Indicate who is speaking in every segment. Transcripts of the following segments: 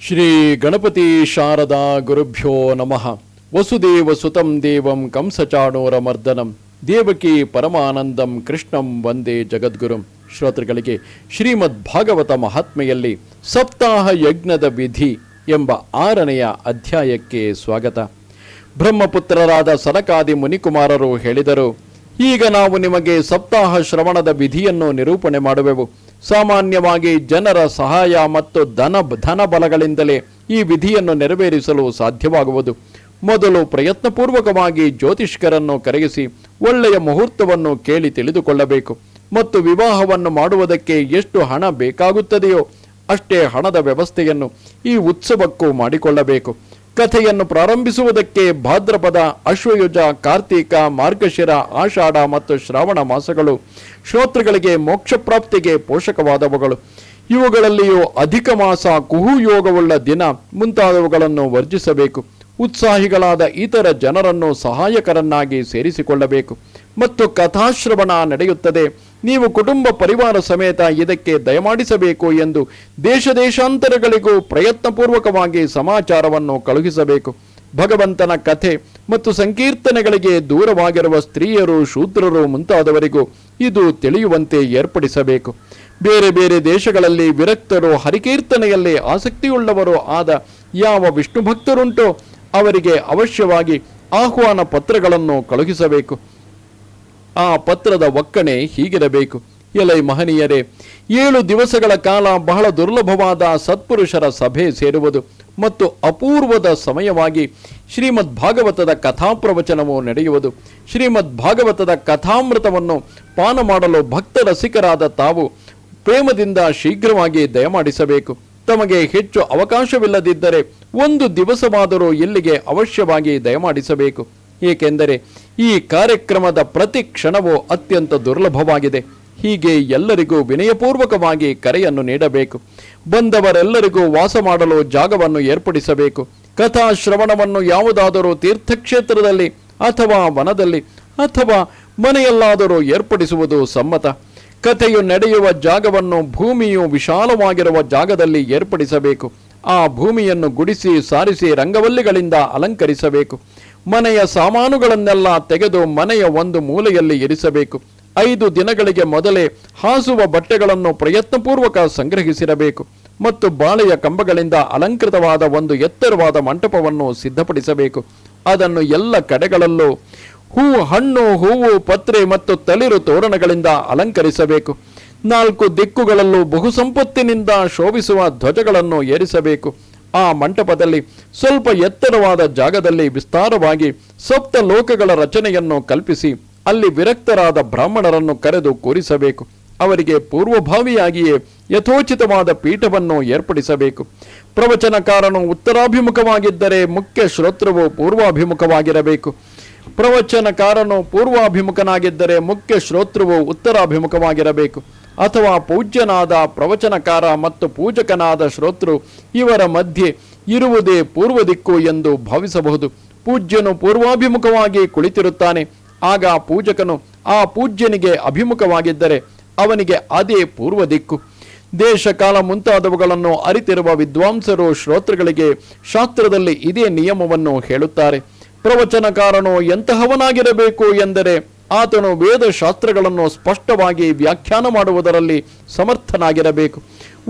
Speaker 1: ಶ್ರೀ ಗಣಪತಿ ಶಾರದಾ ಗುರುಭ್ಯೋ ನಮಃ. ವಸುದೇವ ಸುತಂ ದೇವಂ ಕಂಸಚಾಣೂರಮರ್ದನಂ ದೇವಕಿ ಪರಮಾನಂದಂ ಕೃಷ್ಣಂ ವಂದೇ ಜಗದ್ಗುರುಂ. ಶ್ರೋತೃಗಳಿಗೆ ಶ್ರೀಮದ್ ಭಾಗವತ ಮಹಾತ್ಮೆಯಲ್ಲಿ ಸಪ್ತಾಹ ಯಜ್ಞದ ವಿಧಿ ಎಂಬ 6ನೆಯ ಅಧ್ಯಾಯಕ್ಕೆ ಸ್ವಾಗತ. ಬ್ರಹ್ಮಪುತ್ರರಾದ ಸನಕಾದಿ ಮುನಿಕುಮಾರರು ಹೇಳಿದರು, ಈಗ ನಾವು ನಿಮಗೆ ಸಪ್ತಾಹ ಶ್ರವಣದ ವಿಧಿಯನ್ನು ನಿರೂಪಣೆ ಮಾಡುವೆವು. ಸಾಮಾನ್ಯವಾಗಿ ಜನರ ಸಹಾಯ ಮತ್ತು ಧನ ಬಲಗಳಿಂದಲೇ ಈ ವಿಧಿಯನ್ನು ನೆರವೇರಿಸಲು ಸಾಧ್ಯವಾಗುವುದು. ಮೊದಲು ಪ್ರಯತ್ನಪೂರ್ವಕವಾಗಿ ಜ್ಯೋತಿಷ್ಕರನ್ನು ಕರೆಯಿಸಿ ಒಳ್ಳೆಯ ಮುಹೂರ್ತವನ್ನು ಕೇಳಿ ತಿಳಿದುಕೊಳ್ಳಬೇಕು ಮತ್ತು ವಿವಾಹವನ್ನು ಮಾಡುವುದಕ್ಕೆ ಎಷ್ಟು ಹಣ ಬೇಕಾಗುತ್ತದೆಯೋ ಅಷ್ಟೇ ಹಣದ ವ್ಯವಸ್ಥೆಯನ್ನು ಈ ಉತ್ಸವಕ್ಕೂ ಮಾಡಿಕೊಳ್ಳಬೇಕು. ಕಥೆಯನ್ನು ಪ್ರಾರಂಭಿಸುವುದಕ್ಕೆ ಭಾದ್ರಪದ, ಅಶ್ವಯುಜ, ಕಾರ್ತೀಕ, ಮಾರ್ಗಶಿರ, ಆಷಾಢ ಮತ್ತು ಶ್ರಾವಣ ಮಾಸಗಳು ಶ್ರೋತೃಗಳಿಗೆ ಮೋಕ್ಷ ಪ್ರಾಪ್ತಿಗೆ ಪೋಷಕವಾದವುಗಳು. ಇವುಗಳಲ್ಲಿಯೂ ಅಧಿಕ ಮಾಸ, ಕುಹುಯೋಗವುಳ್ಳ ದಿನ ಮುಂತಾದವುಗಳನ್ನು ವರ್ಜಿಸಬೇಕು. ಉತ್ಸಾಹಿಗಳಾದ ಇತರ ಜನರನ್ನು ಸಹಾಯಕರನ್ನಾಗಿ ಸೇರಿಸಿಕೊಳ್ಳಬೇಕು ಮತ್ತು ಕಥಾಶ್ರವಣ ನಡೆಯುತ್ತದೆ. ನೀವು ಕುಟುಂಬ ಪರಿವಾರ ಸಮೇತ ಇದಕ್ಕೆ ದಯಮಾಡಿಸಬೇಕು ಎಂದು ದೇಶಾಂತರಗಳಿಗೂ ಪ್ರಯತ್ನಪೂರ್ವಕವಾಗಿ ಸಮಾಚಾರವನ್ನು ಕಳುಹಿಸಬೇಕು. ಭಗವಂತನ ಕಥೆ ಮತ್ತು ಸಂಕೀರ್ತನೆಗಳಿಗೆ ದೂರವಾಗಿರುವ ಸ್ತ್ರೀಯರು, ಶೂದ್ರರು ಮುಂತಾದವರಿಗೂ ಇದು ತಿಳಿಯುವಂತೆ ಏರ್ಪಡಿಸಬೇಕು. ಬೇರೆ ಬೇರೆ ದೇಶಗಳಲ್ಲಿ ವಿರಕ್ತರು, ಹರಿಕೀರ್ತನೆಯಲ್ಲಿ ಆಸಕ್ತಿಯುಳ್ಳವರು ಆದ ಯಾವ ವಿಷ್ಣು ಭಕ್ತರುಂಟೋ ಅವರಿಗೆ ಅವಶ್ಯವಾಗಿ ಆಹ್ವಾನ ಪತ್ರಗಳನ್ನು ಕಳುಹಿಸಬೇಕು. ಆ ಪತ್ರದ ಒಕ್ಕಣೆ ಹೀಗಿರಬೇಕು: ಎಲೈ ಮಹನೀಯರೇ, 7 ದಿವಸಗಳ ಕಾಲ ಬಹಳ ದುರ್ಲಭವಾದ ಸತ್ಪುರುಷರ ಸಭೆ ಸೇರುವುದು ಮತ್ತು ಅಪೂರ್ವದ ಸಮಯವಾಗಿ ಶ್ರೀಮದ್ ಭಾಗವತದ ಕಥಾಪ್ರವಚನವು ನಡೆಯುವುದು. ಶ್ರೀಮದ್ ಭಾಗವತದ ಕಥಾಮೃತವನ್ನು ಪಾನ ಮಾಡಲು ಭಕ್ತ ರಸಿಕರಾದ ತಾವು ಪ್ರೇಮದಿಂದ ಶೀಘ್ರವಾಗಿ ದಯಮಾಡಿಸಬೇಕು. ತಮಗೆ ಹೆಚ್ಚು ಅವಕಾಶವಿಲ್ಲದಿದ್ದರೆ 1 ದಿವಸವಾದರೂ ಇಲ್ಲಿಗೆ ಅವಶ್ಯವಾಗಿ ದಯಮಾಡಿಸಬೇಕು. ಏಕೆಂದರೆ ಈ ಕಾರ್ಯಕ್ರಮದ ಪ್ರತಿ ಕ್ಷಣವೂ ಅತ್ಯಂತ ದುರ್ಲಭವಾಗಿದೆ. ಹೀಗೆ ಎಲ್ಲರಿಗೂ ವಿನಯಪೂರ್ವಕವಾಗಿ ಕರೆಯನ್ನು ನೀಡಬೇಕು. ಬಂದವರೆಲ್ಲರಿಗೂ ವಾಸ ಮಾಡಲು ಜಾಗವನ್ನು ಏರ್ಪಡಿಸಬೇಕು. ಕಥಾಶ್ರವಣವನ್ನು ಯಾವುದಾದರೂ ತೀರ್ಥಕ್ಷೇತ್ರದಲ್ಲಿ ಅಥವಾ ವನದಲ್ಲಿ ಅಥವಾ ಮನೆಯಲ್ಲಾದರೂ ಏರ್ಪಡಿಸುವುದು ಸಮ್ಮತ. ಕಥೆಯು ನಡೆಯುವ ಜಾಗವನ್ನು ಭೂಮಿಯು ವಿಶಾಲವಾಗಿರುವ ಜಾಗದಲ್ಲಿ ಏರ್ಪಡಿಸಬೇಕು. ಆ ಭೂಮಿಯನ್ನು ಗುಡಿಸಿ ಸಾರಿಸಿ ರಂಗವಲ್ಲಿಗಳಿಂದ ಅಲಂಕರಿಸಬೇಕು. ಮನೆಯ ಸಾಮಾನುಗಳನ್ನೆಲ್ಲ ತೆಗೆದು ಮನೆಯ ಒಂದು ಮೂಲೆಯಲ್ಲಿ ಇರಿಸಬೇಕು. 5 ದಿನಗಳಿಗೆ ಮೊದಲೇ ಹಾಸುವ ಬಟ್ಟೆಗಳನ್ನು ಪ್ರಯತ್ನಪೂರ್ವಕ ಸಂಗ್ರಹಿಸಿರಬೇಕು ಮತ್ತು ಬಾಳೆಯ ಕಂಬಗಳಿಂದ ಅಲಂಕೃತವಾದ ಒಂದು ಎತ್ತರವಾದ ಮಂಟಪವನ್ನು ಸಿದ್ಧಪಡಿಸಬೇಕು. ಅದನ್ನು ಎಲ್ಲ ಕಡೆಗಳಲ್ಲೂ ಹಣ್ಣು, ಹೂವು, ಪತ್ರೆ ಮತ್ತು ತಳಿರು ತೋರಣಗಳಿಂದ ಅಲಂಕರಿಸಬೇಕು. 4 ದಿಕ್ಕುಗಳಲ್ಲೂ ಬಹುಸಂಪತ್ತಿನಿಂದ ಶೋಭಿಸುವ ಧ್ವಜಗಳನ್ನು ಏರಿಸಬೇಕು. ಆ ಮಂಟಪದಲ್ಲಿ ಸ್ವಲ್ಪ ಎತ್ತರವಾದ ಜಾಗದಲ್ಲಿ ವಿಸ್ತಾರವಾಗಿ 7 ಲೋಕಗಳ ರಚನೆಯನ್ನು ಕಲ್ಪಿಸಿ ಅಲ್ಲಿ ವಿರಕ್ತರಾದ ಬ್ರಾಹ್ಮಣರನ್ನು ಕರೆದು ಕೂರಿಸಬೇಕು. ಅವರಿಗೆ ಪೂರ್ವಭಾವಿಯಾಗಿಯೇ ಯಥೋಚಿತವಾದ ಪೀಠವನ್ನು ಏರ್ಪಡಿಸಬೇಕು. ಪ್ರವಚನಕಾರನು ಉತ್ತರಾಭಿಮುಖವಾಗಿದ್ದರೆ ಮುಖ್ಯ ಶ್ರೋತೃವು ಪೂರ್ವಾಭಿಮುಖವಾಗಿರಬೇಕು. ಪ್ರವಚನಕಾರನು ಪೂರ್ವಾಭಿಮುಖನಾಗಿದ್ದರೆ ಮುಖ್ಯ ಶ್ರೋತೃವು ಉತ್ತರಾಭಿಮುಖವಾಗಿರಬೇಕು. ಅಥವಾ ಪೂಜ್ಯನಾದ ಪ್ರವಚನಕಾರ ಮತ್ತು ಪೂಜಕನಾದ ಶ್ರೋತೃ ಇವರ ಮಧ್ಯೆ ಇರುವುದೇ ಪೂರ್ವ ದಿಕ್ಕು ಎಂದು ಭಾವಿಸಬಹುದು. ಪೂಜ್ಯನು ಪೂರ್ವಾಭಿಮುಖವಾಗಿ ಕುಳಿತಿರುತ್ತಾನೆ. ಆಗ ಪೂಜಕನು ಆ ಪೂಜ್ಯನಿಗೆ ಅಭಿಮುಖವಾಗಿದ್ದರೆ ಅವನಿಗೆ ಅದೇ ಪೂರ್ವ ದಿಕ್ಕು. ದೇಶ ಕಾಲ ಮುಂತಾದವುಗಳನ್ನು ಅರಿತಿರುವ ವಿದ್ವಾಂಸರು ಶ್ರೋತೃಗಳಿಗೆ ಶಾಸ್ತ್ರದಲ್ಲಿ ಇದೇ ನಿಯಮವನ್ನು ಹೇಳುತ್ತಾರೆ. ಪ್ರವಚನಕಾರನು ಎಂತಹವನಾಗಿರಬೇಕು ಎಂದರೆ ಆತನು ವೇದಶಾಸ್ತ್ರಗಳನ್ನು ಸ್ಪಷ್ಟವಾಗಿ ವ್ಯಾಖ್ಯಾನ ಮಾಡುವುದರಲ್ಲಿ ಸಮರ್ಥನಾಗಿರಬೇಕು.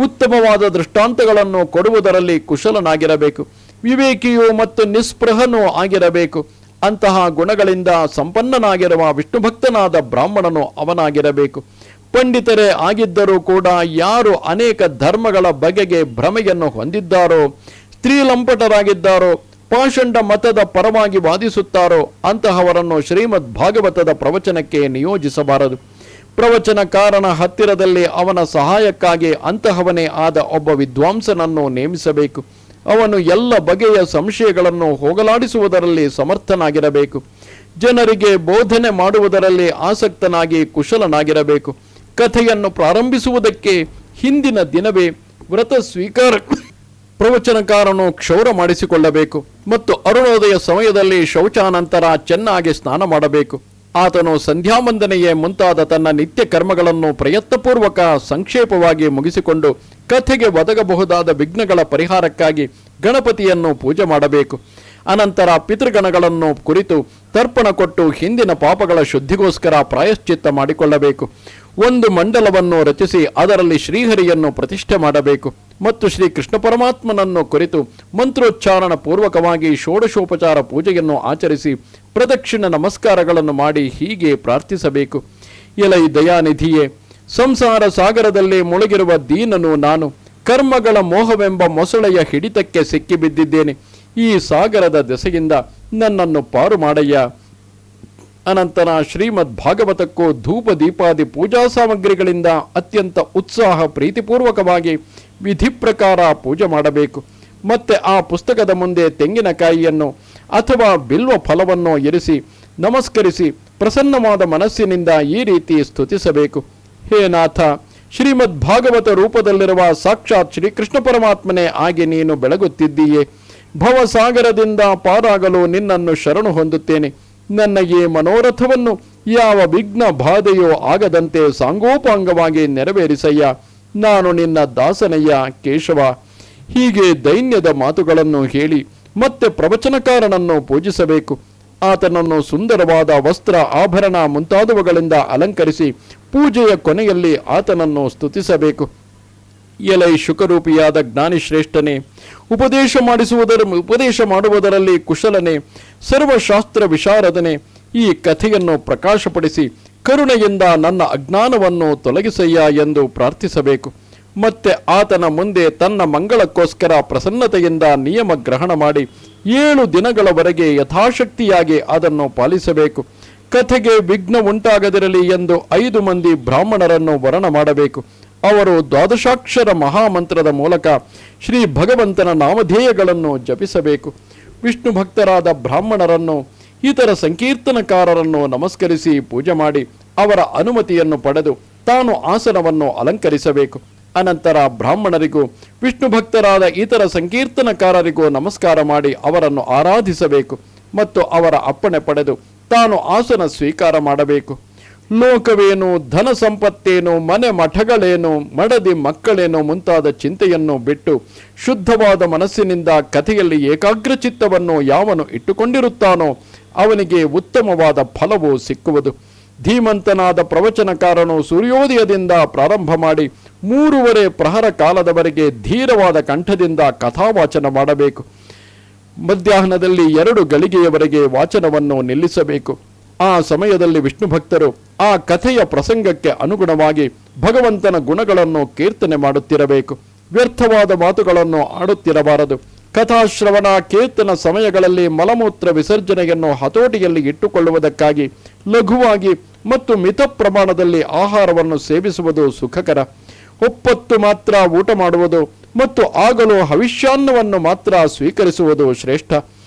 Speaker 1: ಉತ್ತಮವಾದ ದೃಷ್ಟಾಂತಗಳನ್ನು ಕೊಡುವುದರಲ್ಲಿ ಕುಶಲನಾಗಿರಬೇಕು. ವಿವೇಕಿಯೂ ಮತ್ತು ನಿಸ್ಪೃಹನೂ ಆಗಿರಬೇಕು. ಅಂತಹ ಗುಣಗಳಿಂದ ಸಂಪನ್ನನಾಗಿರುವ ವಿಷ್ಣುಭಕ್ತನಾದ ಬ್ರಾಹ್ಮಣನು ಅವನಾಗಿರಬೇಕು. ಪಂಡಿತರೇ ಆಗಿದ್ದರೂ ಕೂಡ ಯಾರು ಅನೇಕ ಧರ್ಮಗಳ ಬಗೆಗೆ ಭ್ರಮೆಯನ್ನು ಹೊಂದಿದ್ದಾರೋ, ಸ್ತ್ರೀಲಂಪಟರಾಗಿದ್ದಾರೋ, ಪಾಷಂಡ ಮತದ ಪರವಾಗಿ ವಾದಿಸುತ್ತಾರೋ ಅಂತಹವರನ್ನು ಶ್ರೀಮದ್ ಭಾಗವತದ ಪ್ರವಚನಕ್ಕೆ ನಿಯೋಜಿಸಬಾರದು. ಪ್ರವಚನಕಾರನ ಹತ್ತಿರದಲ್ಲಿ ಅವನ ಸಹಾಯಕ್ಕಾಗಿ ಅಂತಹವನೇ ಆದ ಒಬ್ಬ ವಿದ್ವಾಂಸನನ್ನು ನೇಮಿಸಬೇಕು. ಅವನು ಎಲ್ಲ ಬಗೆಯ ಸಂಶಯಗಳನ್ನು ಹೋಗಲಾಡಿಸುವುದರಲ್ಲಿ ಸಮರ್ಥನಾಗಿರಬೇಕು. ಜನರಿಗೆ ಬೋಧನೆ ಮಾಡುವುದರಲ್ಲಿ ಆಸಕ್ತನಾಗಿ ಕುಶಲನಾಗಿರಬೇಕು. ಕಥೆಯನ್ನು ಪ್ರಾರಂಭಿಸುವುದಕ್ಕೆ ಹಿಂದಿನ ದಿನವೇ ವ್ರತ ಸ್ವೀಕಾರ ಪ್ರವಚನಕಾರನು ಕ್ಷೌರ ಮಾಡಿಸಿಕೊಳ್ಳಬೇಕು ಮತ್ತು ಅರುಣೋದಯ ಸಮಯದಲ್ಲಿ ಶೌಚಾನಂತರ ಚೆನ್ನಾಗಿ ಸ್ನಾನ ಮಾಡಬೇಕು. ಆತನು ಸಂಧ್ಯಾವಂದನೆಯೇ ಮುಂತಾದ ತನ್ನ ನಿತ್ಯ ಕರ್ಮಗಳನ್ನು ಪ್ರಯತ್ನಪೂರ್ವಕ ಸಂಕ್ಷೇಪವಾಗಿ ಮುಗಿಸಿಕೊಂಡು ಕಥೆಗೆ ಒದಗಬಹುದಾದ ವಿಘ್ನಗಳ ಪರಿಹಾರಕ್ಕಾಗಿ ಗಣಪತಿಯನ್ನು ಪೂಜೆ ಮಾಡಬೇಕು. ಅನಂತರ ಪಿತೃಗಣಗಳನ್ನು ಕುರಿತು ತರ್ಪಣ ಕೊಟ್ಟು ಹಿಂದಿನ ಪಾಪಗಳ ಶುದ್ಧಿಗೋಸ್ಕರ ಪ್ರಾಯಶ್ಚಿತ್ತ ಮಾಡಿಕೊಳ್ಳಬೇಕು. ಒಂದು ಮಂಡಲವನ್ನು ರಚಿಸಿ ಅದರಲ್ಲಿ ಶ್ರೀಹರಿಯನ್ನು ಪ್ರತಿಷ್ಠೆ ಮಾಡಬೇಕು ಮತ್ತು ಶ್ರೀ ಕೃಷ್ಣ ಪರಮಾತ್ಮನನ್ನು ಕುರಿತು ಮಂತ್ರೋಚ್ಚಾರಣ ಪೂರ್ವಕವಾಗಿ ಷೋಡಶೋಪಚಾರ ಪೂಜೆಯನ್ನು ಆಚರಿಸಿ ಪ್ರದಕ್ಷಿಣ ನಮಸ್ಕಾರಗಳನ್ನು ಮಾಡಿ ಹೀಗೆ ಪ್ರಾರ್ಥಿಸಬೇಕು. ಎಲೈ ದಯಾನಿಧಿಯೇ, ಸಂಸಾರ ಸಾಗರದಲ್ಲಿ ಮುಳುಗಿರುವ ದೀನನು ನಾನು. ಕರ್ಮಗಳ ಮೋಹವೆಂಬ ಮೊಸಳೆಯ ಹಿಡಿತಕ್ಕೆ ಸಿಕ್ಕಿಬಿದ್ದಿದ್ದೇನೆ. ಈ ಸಾಗರದ ದೆಸೆಯಿಂದ ನನ್ನನ್ನು ಪಾರು ಮಾಡಯ್ಯ. ಅನಂತರ ಶ್ರೀಮದ್ ಭಾಗವತಕ್ಕೂ ಧೂಪ ದೀಪಾದಿ ಪೂಜಾ ಸಾಮಗ್ರಿಗಳಿಂದ ಅತ್ಯಂತ ಉತ್ಸಾಹ ಪ್ರೀತಿಪೂರ್ವಕವಾಗಿ ವಿಧಿ ಪ್ರಕಾರ ಪೂಜೆ ಮಾಡಬೇಕು. ಮತ್ತೆ ಆ ಪುಸ್ತಕದ ಮುಂದೆ ತೆಂಗಿನಕಾಯಿಯನ್ನು ಅಥವಾ ಬಿಲ್ವ ಫಲವನ್ನು ಇರಿಸಿ ನಮಸ್ಕರಿಸಿ ಪ್ರಸನ್ನವಾದ ಮನಸ್ಸಿನಿಂದ ಈ ರೀತಿ ಸ್ತುತಿಸಬೇಕು. ಹೇ ನಾಥ, ಶ್ರೀಮದ್ ಭಾಗವತ ರೂಪದಲ್ಲಿರುವ ಸಾಕ್ಷಾತ್ ಶ್ರೀಕೃಷ್ಣ ಪರಮಾತ್ಮನೇ ಆಗಿ ನೀನು ಬೆಳಗುತ್ತಿದ್ದೀಯೇ. ಭವಸಾಗರದಿಂದ ಪಾರಾಗಲು ನಿನ್ನನ್ನು ಶರಣು ಹೊಂದುತ್ತೇನೆ. ನನ್ನ ಈ ಮನೋರಥವನ್ನು ಯಾವ ವಿಘ್ನ ಬಾಧೆಯೋ ಆಗದಂತೆ ಸಾಂಗೋಪಾಂಗವಾಗಿ ನೆರವೇರಿಸಯ್ಯ. ನಾನು ನಿನ್ನ ದಾಸನಯ್ಯ ಕೇಶವ. ಹೀಗೆ ದೈನ್ಯದ ಮಾತುಗಳನ್ನು ಹೇಳಿ ಮತ್ತೆ ಪ್ರವಚನಕಾರನನ್ನು ಪೂಜಿಸಬೇಕು. ಆತನನ್ನು ಸುಂದರವಾದ ವಸ್ತ್ರ ಆಭರಣ ಮುಂತಾದವುಗಳಿಂದ ಅಲಂಕರಿಸಿ ಪೂಜೆಯ ಕೊನೆಯಲ್ಲಿ ಆತನನ್ನು ಸ್ತುತಿಸಬೇಕು. ಎಲೈ ಶುಕರೂಪಿಯಾದ ಜ್ಞಾನಿಶ್ರೇಷ್ಠನೇ, ಉಪದೇಶ ಮಾಡುವುದರಲ್ಲಿ ಕುಶಲನೆ, ಸರ್ವಶಾಸ್ತ್ರ ವಿಶಾರದನೆ, ಈ ಕಥೆಯನ್ನು ಪ್ರಕಾಶಪಡಿಸಿ ಕರುಣೆಯಿಂದ ನನ್ನ ಅಜ್ಞಾನವನ್ನು ತೊಲಗಿಸಯ್ಯ ಎಂದು ಪ್ರಾರ್ಥಿಸಬೇಕು. ಮತ್ತೆ ಆತನ ಮುಂದೆ ತನ್ನ ಮಂಗಳಕ್ಕೋಸ್ಕರ ಪ್ರಸನ್ನತೆಯಿಂದ ನಿಯಮ ಗ್ರಹಣ ಮಾಡಿ 7 ದಿನಗಳವರೆಗೆ ಯಥಾಶಕ್ತಿಯಾಗಿ ಅದನ್ನು ಪಾಲಿಸಬೇಕು. ಕಥೆಗೆ ವಿಘ್ನ ಉಂಟಾಗದಿರಲಿ ಎಂದು 5 ಮಂದಿ ಬ್ರಾಹ್ಮಣರನ್ನು ವರಣ ಮಾಡಬೇಕು. ಅವರು ದ್ವಾದಶಾಕ್ಷರ ಮಹಾಮಂತ್ರದ ಮೂಲಕ ಶ್ರೀ ಭಗವಂತನ ನಾಮಧೇಯಗಳನ್ನು ಜಪಿಸಬೇಕು. ವಿಷ್ಣು ಭಕ್ತರಾದ ಬ್ರಾಹ್ಮಣರನ್ನು ಇತರ ಸಂಕೀರ್ತನಕಾರರನ್ನು ನಮಸ್ಕರಿಸಿ ಪೂಜೆ ಮಾಡಿ ಅವರ ಅನುಮತಿಯನ್ನು ಪಡೆದು ತಾನು ಆಸನವನ್ನು ಅಲಂಕರಿಸಬೇಕು. ಅನಂತರ ಬ್ರಾಹ್ಮಣರಿಗೂ ವಿಷ್ಣು ಭಕ್ತರಾದ ಇತರ ಸಂಕೀರ್ತನಕಾರರಿಗೂ ನಮಸ್ಕಾರ ಮಾಡಿ ಅವರನ್ನು ಆರಾಧಿಸಬೇಕು ಮತ್ತು ಅವರ ಅಪ್ಪಣೆ ಪಡೆದು ತಾನು ಆಸನ ಸ್ವೀಕಾರ ಮಾಡಬೇಕು. ಲೋಕವೇನು, ಧನ ಸಂಪತ್ತೇನು, ಮನೆ ಮಠಗಳೇನು, ಮಡದಿ ಮಕ್ಕಳೇನು ಮುಂತಾದ ಚಿಂತೆಯನ್ನು ಬಿಟ್ಟು ಶುದ್ಧವಾದ ಮನಸ್ಸಿನಿಂದ ಕಥೆಯಲ್ಲಿ ಏಕಾಗ್ರಚಿತ್ತವನ್ನು ಯಾವನು ಇಟ್ಟುಕೊಂಡಿರುತ್ತಾನೋ ಅವನಿಗೆ ಉತ್ತಮವಾದ ಫಲವು ಸಿಕ್ಕುವುದು. ಧೀಮಂತನಾದ ಪ್ರವಚನಕಾರನು ಸೂರ್ಯೋದಯದಿಂದ ಪ್ರಾರಂಭ ಮಾಡಿ 3:30 ಪ್ರಹರ ಕಾಲದವರೆಗೆ ಧೀರವಾದ ಕಂಠದಿಂದ ಕಥಾವಾಚನ ಮಾಡಬೇಕು. ಮಧ್ಯಾಹ್ನದಲ್ಲಿ 2 ಗಳಿಗೆಯವರೆಗೆ ವಾಚನವನ್ನು ನಿಲ್ಲಿಸಬೇಕು. ಆ ಸಮಯದಲ್ಲಿ ವಿಷ್ಣು ಭಕ್ತರು ಆ ಕಥೆಯ ಪ್ರಸಂಗಕ್ಕೆ ಅನುಗುಣವಾಗಿ ಭಗವಂತನ ಗುಣಗಳನ್ನು ಕೀರ್ತನೆ ಮಾಡುತ್ತಿರಬೇಕು. ವ್ಯರ್ಥವಾದ ಮಾತುಗಳನ್ನು ಆಡುತ್ತಿರಬಾರದು. ಕಥಾಶ್ರವಣ ಕೀರ್ತನ ಸಮಯಗಳಲ್ಲಿ ಮಲಮೂತ್ರ ವಿಸರ್ಜನೆಯನ್ನು ಹತೋಟಿಯಲ್ಲಿ ಇಟ್ಟುಕೊಳ್ಳುವುದಕ್ಕಾಗಿ ಲಘುವಾಗಿ ಮತ್ತು ಮಿತ ಪ್ರಮಾಣದಲ್ಲಿ ಆಹಾರವನ್ನು ಸೇವಿಸುವುದು ಸುಖಕರ. ಒಪ್ಪತ್ತು ಮಾತ್ರ ಊಟ ಮಾಡುವುದು ಮತ್ತು ಆಗಲೂ ಹವಿಷ್ಯಾನ್ನವನ್ನು ಮಾತ್ರ ಸ್ವೀಕರಿಸುವುದು ಶ್ರೇಷ್ಠ.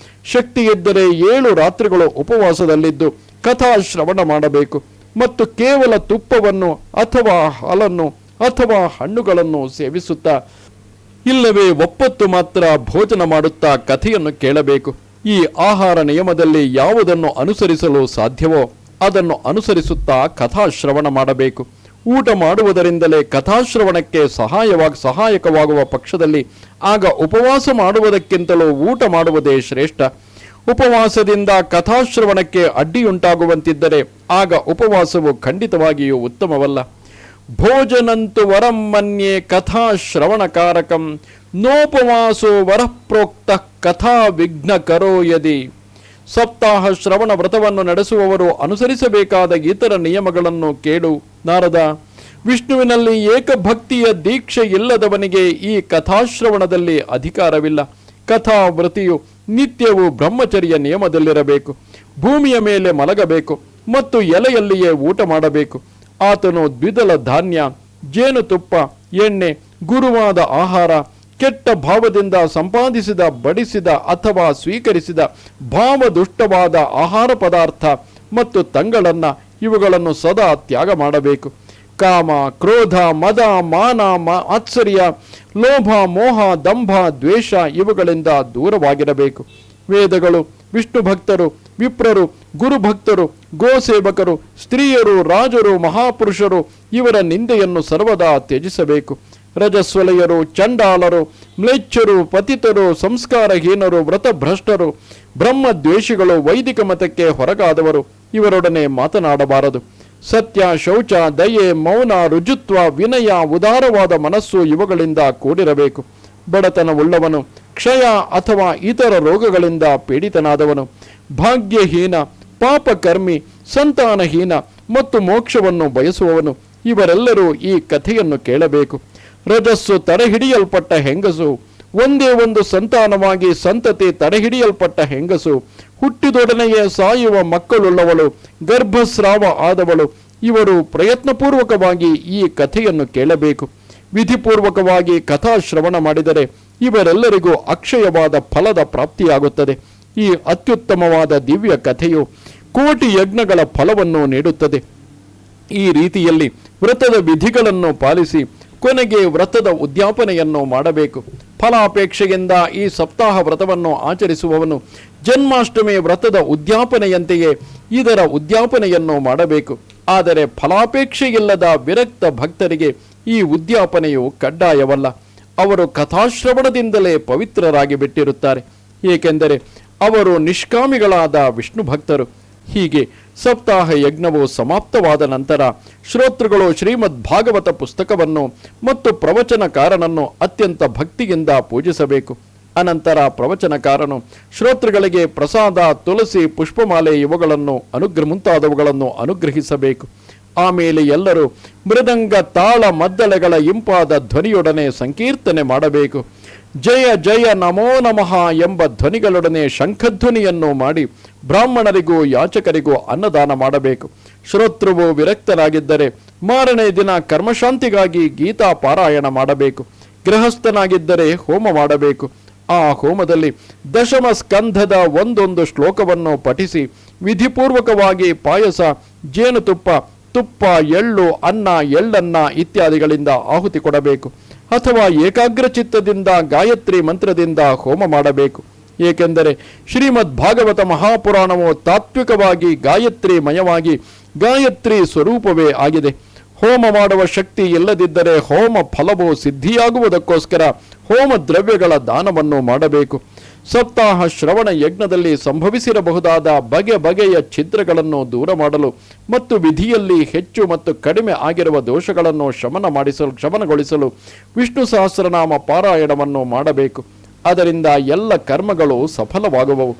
Speaker 1: ಶಕ್ತಿ ಇದ್ದರೆ 7 ರಾತ್ರಿಗಳು ಉಪವಾಸದಲ್ಲಿದ್ದು ಕಥಾಶ್ರವಣ ಮಾಡಬೇಕು ಮತ್ತು ಕೇವಲ ತುಪ್ಪವನ್ನು ಅಥವಾ ಹಾಲನ್ನು ಅಥವಾ ಹಣ್ಣುಗಳನ್ನು ಸೇವಿಸುತ್ತಾ ಇಲ್ಲವೇ ಒಪ್ಪತ್ತು ಮಾತ್ರ ಭೋಜನ ಮಾಡುತ್ತಾ ಕಥೆಯನ್ನು ಕೇಳಬೇಕು. ಈ ಆಹಾರ ನಿಯಮದಲ್ಲಿ ಯಾವುದನ್ನು ಅನುಸರಿಸಲು ಸಾಧ್ಯವೋ ಅದನ್ನು ಅನುಸರಿಸುತ್ತಾ ಕಥಾಶ್ರವಣ ಮಾಡಬೇಕು. ಊಟ ಮಾಡುವುದರಿಂದಲೇ ಕಥಾಶ್ರವಣಕ್ಕೆ ಸಹಾಯಕವಾಗುವ ಪಕ್ಷದಲ್ಲಿ ಆಗ ಉಪವಾಸ ಮಾಡುವುದಕ್ಕಿಂತಲೂ ಊಟ ಮಾಡುವುದೇ ಶ್ರೇಷ್ಠ. ಉಪವಾಸದಿಂದ ಕಥಾಶ್ರವಣಕ್ಕೆ ಅಡ್ಡಿಯುಂಟಾಗುವಂತಿದ್ದರೆ ಆಗ ಉಪವಾಸವು ಖಂಡಿತವಾಗಿಯೂ ಉತ್ತಮವಲ್ಲ. ಭೋಜನಂತು ವರಂ ಮನ್ಯೆ ಕಥಾಶ್ರವಣಕಾರಕಂ ನೋಪವಾಸೋ ವರಪ್ರೋಕ್ತ ಕಥಾ ವಿಘ್ನ ಕರೋ ಯದಿ. ಸಪ್ತಾಹ ಶ್ರವಣ ವ್ರತವನ್ನು ನಡೆಸುವವರು ಅನುಸರಿಸಬೇಕಾದ ಇತರ ನಿಯಮಗಳನ್ನು ಕೇಳು ನಾರದ. ವಿಷ್ಣುವಿನಲ್ಲಿ ಏಕಭಕ್ತಿಯ ದೀಕ್ಷೆ ಇಲ್ಲದವನಿಗೆ ಈ ಕಥಾಶ್ರವಣದಲ್ಲಿ ಅಧಿಕಾರವಿಲ್ಲ. ಕಥಾವೃತಿಯು ನಿತ್ಯವೂ ಬ್ರಹ್ಮಚರ್ಯ ನಿಯಮದಲ್ಲಿರಬೇಕು. ಭೂಮಿಯ ಮೇಲೆ ಮಲಗಬೇಕು ಮತ್ತು ಎಲೆಯಲ್ಲಿಯೇ ಊಟ ಮಾಡಬೇಕು. ಆತನು ದ್ವಿದಳ ಧಾನ್ಯ, ಜೇನುತುಪ್ಪ, ಎಣ್ಣೆ, ಗುರುವಾದ ಆಹಾರ, ಕೆಟ್ಟ ಭಾವದಿಂದ ಸಂಪಾದಿಸಿದ, ಬಡಿಸಿದ ಅಥವಾ ಸ್ವೀಕರಿಸಿದ ಭಾವದುಷ್ಟವಾದ ಆಹಾರ ಪದಾರ್ಥ ಮತ್ತು ಇವುಗಳನ್ನು ಸದಾ ತ್ಯಾಗ ಮಾಡಬೇಕು. ಕಾಮ, ಕ್ರೋಧ, ಮದ, ಮಾನ, ಆತ್ಸರ್ಯ, ಲೋಭ, ಮೋಹ, ದಂಭ, ದ್ವೇಷ ಇವುಗಳಿಂದ ದೂರವಾಗಿರಬೇಕು. ವೇದಗಳು, ವಿಷ್ಣು ಭಕ್ತರು, ವಿಪ್ರರು, ಗುರುಭಕ್ತರು, ಗೋಸೇವಕರು, ಸ್ತ್ರೀಯರು, ರಾಜರು, ಮಹಾಪುರುಷರು ಇವರ ನಿಂದೆಯನ್ನು ಸರ್ವದಾ ತ್ಯಜಿಸಬೇಕು. ರಜಸ್ವಲೆಯರು, ಚಂಡಾಲರು, ಮ್ಲೇಚ್ಛರು, ಪತಿತರು, ಸಂಸ್ಕಾರಹೀನರು, ವ್ರತಭ್ರಷ್ಟರು, ಬ್ರಹ್ಮದ್ವೇಷಿಗಳು, ವೈದಿಕ ಮತಕ್ಕೆ ಹೊರಗಾದವರು ಇವರೊಡನೆ ಮಾತನಾಡಬಾರದು. ಸತ್ಯ, ಶೌಚ, ದಯೆ, ಮೌನ, ರುಜುತ್ವ, ವಿನಯ, ಉದಾರವಾದ ಮನಸ್ಸು ಇವುಗಳಿಂದ ಕೂಡಿರಬೇಕು. ಬಡತನವುಳ್ಳವನು, ಕ್ಷಯ ಅಥವಾ ಇತರ ರೋಗಗಳಿಂದ ಪೀಡಿತನಾದವನು, ಭಾಗ್ಯಹೀನ, ಪಾಪಕರ್ಮಿ, ಸಂತಾನಹೀನ ಮತ್ತು ಮೋಕ್ಷವನ್ನು ಬಯಸುವವನು ಇವರೆಲ್ಲರೂ ಈ ಕಥೆಯನ್ನು ಕೇಳಬೇಕು. ರಜಸ್ಸು ತಡೆಹಿಡಿಯಲ್ಪಟ್ಟ ಹೆಂಗಸು, ಒಂದೇ ಒಂದು ಸಂತಾನವಾಗಿ ಸಂತತಿ ತಡೆಹಿಡಿಯಲ್ಪಟ್ಟ ಹೆಂಗಸು, ಹುಟ್ಟಿದೊಡನೆಯೇ ಸಾಯುವ ಮಕ್ಕಳುಳ್ಳವಳು, ಗರ್ಭಸ್ರಾವ ಆದವಳು ಇವರು ಪ್ರಯತ್ನಪೂರ್ವಕವಾಗಿ ಈ ಕಥೆಯನ್ನು ಕೇಳಬೇಕು. ವಿಧಿಪೂರ್ವಕವಾಗಿ ಕಥಾಶ್ರವಣ ಮಾಡಿದರೆ ಇವರೆಲ್ಲರಿಗೂ ಅಕ್ಷಯವಾದ ಫಲದ ಪ್ರಾಪ್ತಿಯಾಗುತ್ತದೆ. ಈ ಅತ್ಯುತ್ತಮವಾದ ದಿವ್ಯ ಕಥೆಯು ಕೋಟಿ ಯಜ್ಞಗಳ ಫಲವನ್ನು ನೀಡುತ್ತದೆ. ಈ ರೀತಿಯಲ್ಲಿ ವ್ರತದ ವಿಧಿಗಳನ್ನು ಪಾಲಿಸಿ ಕೊನೆಗೆ ವ್ರತದ ಉದ್ಯಾಪನೆಯನ್ನು ಮಾಡಬೇಕು. ಫಲಾಪೇಕ್ಷೆಯಿಂದ ಈ ಸಪ್ತಾಹ ವ್ರತವನ್ನು ಆಚರಿಸುವವನು ಜನ್ಮಾಷ್ಟಮಿ ವ್ರತದ ಉದ್ಯಾಪನೆಯಂತೆಯೇ ಇದರ ಉದ್ಯಾಪನೆಯನ್ನು ಮಾಡಬೇಕು. ಆದರೆ ಫಲಾಪೇಕ್ಷೆಯಿಲ್ಲದ ವಿರಕ್ತ ಭಕ್ತರಿಗೆ ಈ ಉದ್ಯಾಪನೆಯು ಕಡ್ಡಾಯವಲ್ಲ. ಅವರು ಕಥಾಶ್ರವಣದಿಂದಲೇ ಪವಿತ್ರರಾಗಿ ಬಿಟ್ಟಿರುತ್ತಾರೆ, ಏಕೆಂದರೆ ಅವರು ನಿಷ್ಕಾಮಿಗಳಾದ ವಿಷ್ಣು ಭಕ್ತರು. ಹೀಗೆ ಸಪ್ತಾಹ ಯಜ್ಞವು ಸಮಾಪ್ತವಾದ ನಂತರ ಶ್ರೋತೃಗಳು ಶ್ರೀಮದ್ ಭಾಗವತ ಪುಸ್ತಕವನ್ನು ಮತ್ತು ಪ್ರವಚನಕಾರನನ್ನು ಅತ್ಯಂತ ಭಕ್ತಿಯಿಂದ ಪೂಜಿಸಬೇಕು. ಅನಂತರ ಪ್ರವಚನಕಾರನು ಶ್ರೋತೃಗಳಿಗೆ ಪ್ರಸಾದ, ತುಳಸಿ, ಪುಷ್ಪಮಾಲೆ ಇವುಗಳನ್ನು ಮುಂತಾದವುಗಳನ್ನು ಅನುಗ್ರಹಿಸಬೇಕು. ಆಮೇಲೆ ಎಲ್ಲರೂ ಮೃದಂಗ, ತಾಳ, ಮದ್ದಳೆಗಳ ಇಂಪಾದ ಧ್ವನಿಯೊಡನೆ ಸಂಕೀರ್ತನೆ ಮಾಡಬೇಕು. ಜಯ ಜಯ ನಮೋ ನಮಃ ಎಂಬ ಧ್ವನಿಗಳೊಡನೆ ಶಂಖಧ್ವನಿಯನ್ನು ಮಾಡಿ ಬ್ರಾಹ್ಮಣರಿಗೂ ಯಾಚಕರಿಗೂ ಅನ್ನದಾನ ಮಾಡಬೇಕು. ಶ್ರೋತೃವು ವಿರಕ್ತರಾಗಿದ್ದರೆ ಮಾರನೇ ದಿನ ಕರ್ಮಶಾಂತಿಗಾಗಿ ಗೀತಾ ಪಾರಾಯಣ ಮಾಡಬೇಕು. ಗೃಹಸ್ಥನಾಗಿದ್ದರೆ ಹೋಮ ಮಾಡಬೇಕು. ಆ ಹೋಮದಲ್ಲಿ ದಶಮ ಸ್ಕಂಧದ ಒಂದೊಂದು ಶ್ಲೋಕವನ್ನು ಪಠಿಸಿ ವಿಧಿಪೂರ್ವಕವಾಗಿ ಪಾಯಸ, ಜೇನುತುಪ್ಪ, ತುಪ್ಪ, ಎಳ್ಳು, ಅನ್ನ, ಎಳ್ಳನ್ನ ಇತ್ಯಾದಿಗಳಿಂದ ಆಹುತಿ ಕೊಡಬೇಕು. ಅಥವಾ ಏಕಾಗ್ರ ಚಿತ್ತದಿಂದ ಗಾಯತ್ರಿ ಮಂತ್ರದಿಂದ ಹೋಮ ಮಾಡಬೇಕು. ಏಕೆಂದರೆ ಶ್ರೀಮದ್ ಭಾಗವತ ಮಹಾಪುರಾಣವು ತಾತ್ವಿಕವಾಗಿ ಗಾಯತ್ರಿಮಯವಾಗಿ ಗಾಯತ್ರಿ ಸ್ವರೂಪವೇ ಆಗಿದೆ. ಹೋಮ ಮಾಡುವ ಶಕ್ತಿ ಇಲ್ಲದಿದ್ದರೆ ಹೋಮ ಫಲವು ಸಿದ್ಧಿಯಾಗುವುದಕ್ಕೋಸ್ಕರ ಹೋಮ ದ್ರವ್ಯಗಳ ದಾನವನ್ನು ಮಾಡಬೇಕು. ಸಪ್ತಾಹ ಶ್ರವಣ ಯಜ್ಞದಲ್ಲಿ ಸಂಭವಿಸಿರಬಹುದಾದ ಬಗೆ ಬಗೆಯ ಛಿದ್ರಗಳನ್ನು ದೂರ ಮಾಡಲು ಮತ್ತು ವಿಧಿಯಲ್ಲಿ ಹೆಚ್ಚು ಮತ್ತು ಕಡಿಮೆ ಆಗಿರುವ ದೋಷಗಳನ್ನು ಶಮನಗೊಳಿಸಲು ವಿಷ್ಣು ಸಹಸ್ರನಾಮ ಪಾರಾಯಣವನ್ನು ಮಾಡಬೇಕು. ಅದರಿಂದ ಎಲ್ಲ ಕರ್ಮಗಳು ಸಫಲವಾಗುವವು.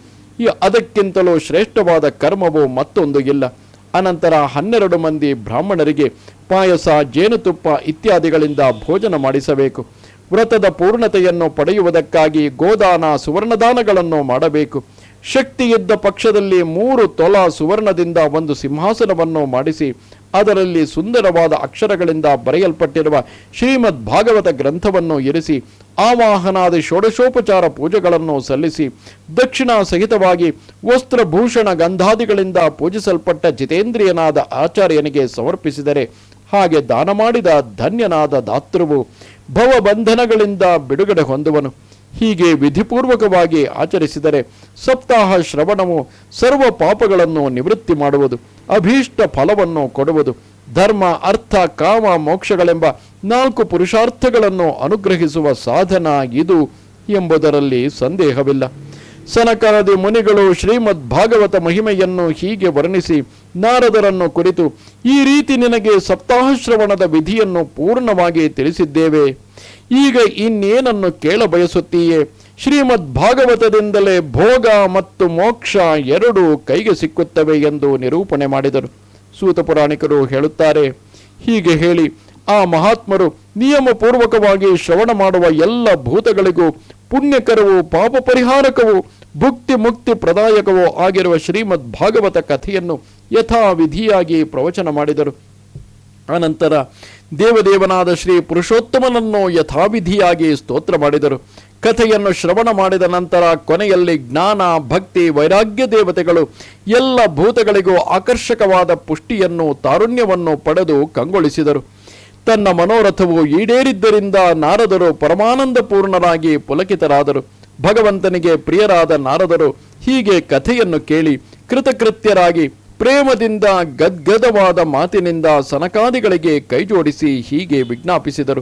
Speaker 1: ಅದಕ್ಕಿಂತಲೂ ಶ್ರೇಷ್ಠವಾದ ಕರ್ಮವು ಮತ್ತೊಂದು ಇಲ್ಲ. ಅನಂತರ 12 ಮಂದಿ ಬ್ರಾಹ್ಮಣರಿಗೆ ಪಾಯಸ, ಜೇನುತುಪ್ಪ ಇತ್ಯಾದಿಗಳಿಂದ ಭೋಜನ ಮಾಡಿಸಬೇಕು. ವ್ರತದ ಪೂರ್ಣತೆಯನ್ನು ಪಡೆಯುವುದಕ್ಕಾಗಿ ಗೋದಾನ, ಸುವರ್ಣದಾನಗಳನ್ನು ಮಾಡಬೇಕು. ಶಕ್ತಿ ಇದ್ದ ಪಕ್ಷದಲ್ಲಿ 3 ತೊಲ ಸುವರ್ಣದಿಂದ ಒಂದು ಸಿಂಹಾಸನವನ್ನು ಮಾಡಿಸಿ ಅದರಲ್ಲಿ ಸುಂದರವಾದ ಅಕ್ಷರಗಳಿಂದ ಬರೆಯಲ್ಪಟ್ಟಿರುವ ಶ್ರೀಮದ್ ಭಾಗವತ ಗ್ರಂಥವನ್ನು ಇರಿಸಿ ಆವಾಹನಾದಿ ಷೋಡಶೋಪಚಾರ ಪೂಜೆಗಳನ್ನು ಸಲ್ಲಿಸಿ ದಕ್ಷಿಣಾ ಸಹಿತವಾಗಿ ವಸ್ತ್ರಭೂಷಣ ಗಂಧಾದಿಗಳಿಂದ ಪೂಜಿಸಲ್ಪಟ್ಟ ಜಿತೇಂದ್ರಿಯನಾದ ಆಚಾರ್ಯನಿಗೆ ಸಮರ್ಪಿಸಿದರೆ ಹಾಗೆ ದಾನ ಮಾಡಿದ ಧನ್ಯನಾದ ದಾತೃವು ಭವಬಂಧನಗಳಿಂದ ಬಿಡುಗಡೆ ಹೊಂದುವನು. ಹೀಗೆ ವಿಧಿಪೂರ್ವಕವಾಗಿ ಆಚರಿಸಿದರೆ ಸಪ್ತಾಹ ಶ್ರವಣವು ಸರ್ವ ಪಾಪಗಳನ್ನು ನಿವೃತ್ತಿ ಮಾಡುವುದು, ಅಭೀಷ್ಟ ಫಲವನ್ನು ಕೊಡುವುದು, ಧರ್ಮ, ಅರ್ಥ, ಕಾಮ, ಮೋಕ್ಷಗಳೆಂಬ 4 ಪುರುಷಾರ್ಥಗಳನ್ನು ಅನುಗ್ರಹಿಸುವ ಸಾಧನ ಇದು ಎಂಬುದರಲ್ಲಿ ಸಂದೇಹವಿಲ್ಲ. ಸನಕಾದಿ ಮುನಿಗಳು ಶ್ರೀಮದ್ ಭಾಗವತ ಮಹಿಮೆಯನ್ನು ಹೀಗೆ ವರ್ಣಿಸಿ ನಾರದರನ್ನು ಕುರಿತು, ಈ ರೀತಿ ನಿನಗೆ ಸಪ್ತಾಹ ಶ್ರವಣದ ವಿಧಿಯನ್ನು ಪೂರ್ಣವಾಗಿ ತಿಳಿಸಿದ್ದೇವೆ. ಈಗ ಇನ್ನೇನನ್ನು ಕೇಳ ಬಯಸುತ್ತೀಯೇ? ಶ್ರೀಮದ್ ಭಾಗವತದಿಂದಲೇ ಭೋಗ ಮತ್ತು ಮೋಕ್ಷ ಎರಡೂ ಕೈಗೆ ಸಿಕ್ಕುತ್ತವೆ ಎಂದು ನಿರೂಪಣೆ ಮಾಡಿದರು. ಸೂತ ಪುರಾಣಿಕರು ಹೇಳುತ್ತಾರೆ, ಹೀಗೆ ಹೇಳಿ ಆ ಮಹಾತ್ಮರು ನಿಯಮಪೂರ್ವಕವಾಗಿ ಶ್ರವಣ ಮಾಡುವ ಎಲ್ಲ ಭೂತಗಳಿಗೂ ಪುಣ್ಯಕರವೂ ಪಾಪ ಪರಿಹಾರಕವೂ ಭುಕ್ತಿ ಮುಕ್ತಿ ಪ್ರದಾಯಕವೂ ಆಗಿರುವ ಶ್ರೀಮದ್ ಭಾಗವತ ಕಥೆಯನ್ನು ಯಥಾವಿಧಿಯಾಗಿ ಪ್ರವಚನ ಮಾಡಿದರು. ಅನಂತರ ದೇವದೇವನಾದ ಶ್ರೀ ಪುರುಷೋತ್ತಮನನ್ನು ಯಥಾವಿಧಿಯಾಗಿ ಸ್ತೋತ್ರ ಮಾಡಿದರು. ಕಥೆಯನ್ನು ಶ್ರವಣ ಮಾಡಿದ ನಂತರ ಕೊನೆಯಲ್ಲಿ ಜ್ಞಾನ, ಭಕ್ತಿ, ವೈರಾಗ್ಯ ದೇವತೆಗಳು ಎಲ್ಲ ಭೂತಗಳಿಗೂ ಆಕರ್ಷಕವಾದ ಪುಷ್ಟಿಯನ್ನು, ತಾರುಣ್ಯವನ್ನು ಪಡೆದು ಕಂಗೊಳಿಸಿದರು. ತನ್ನ ಮನೋರಥವು ಈಡೇರಿದ್ದರಿಂದ ನಾರದರು ಪರಮಾನಂದ ಪೂರ್ಣರಾಗಿ ಪುಲಕಿತರಾದರು. ಭಗವಂತನಿಗೆ ಪ್ರಿಯರಾದ ನಾರದರು ಹೀಗೆ ಕಥೆಯನ್ನು ಕೇಳಿ ಕೃತಕೃತ್ಯರಾಗಿ ಪ್ರೇಮದಿಂದ ಗದ್ಗದವಾದ ಮಾತಿನಿಂದ ಸನಕಾದಿಗಳಿಗೆ ಕೈಜೋಡಿಸಿ ಹೀಗೆ ವಿಜ್ಞಾಪಿಸಿದರು.